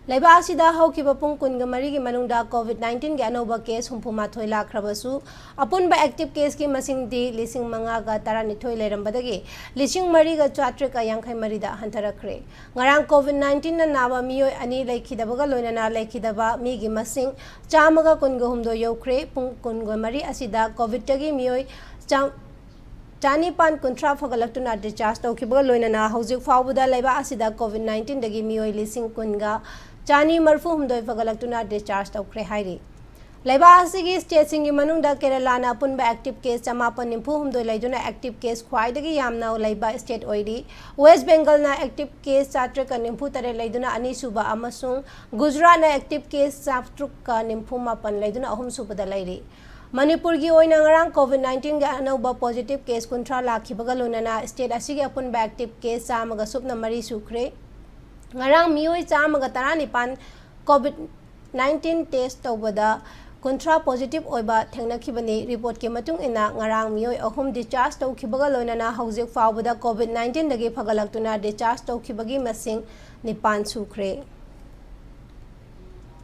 Laibasida Hokiba Punkun Gamari Manunda COVID-19 Ganova case Humpumathoila Krabasu, upon by active case ki Masing di Lising Mangaga Taranitoy Lerambadagi, Lishing Mariga Chatrika Yankai Marida Hunterakre. Ngarang COVID-19 and Nava Mio Ani Lakidabaga Lonana Lakidaba, Migi Masing, Chamaga Kungohumdo Yokre, Punkun Gamari Asida, COVID Tagi Mio, Chani Pan Kuntra Fogalactuna discharge Tokiba Lonana, Hosik Fawuda Leba Asida COVID-19 Dagi Mio Lising Kunga. Chani Marfum doi Fagalactuna discharge of Crehairi. Leba Asigi State Manunda Keralana Punba active case Chamapan Impum do Laduna active case quite the Yamna Leba State Oidi. West Bengal na active case Satrek and Imputare Laduna Anisuba Amasung. Gujarat na active case Saftruk Nimpuma Pan Laduna Hum Super the lady. Manipur gi oinangarang COVID-19 ga anoba positive case kontra lakhibagalunana state asigi apun ba active case samaga supna mari sukre. Ngarang mioi chamaga taranipan COVID-19 test tawbada kontra positive oiba thengnakhibani report ke matung ina ngarang mioi ahum discharge tawkhibaga loinana hauzik fawbada COVID-19 dagi phagalaktuna discharge tawkhibagi masing nipan sukre.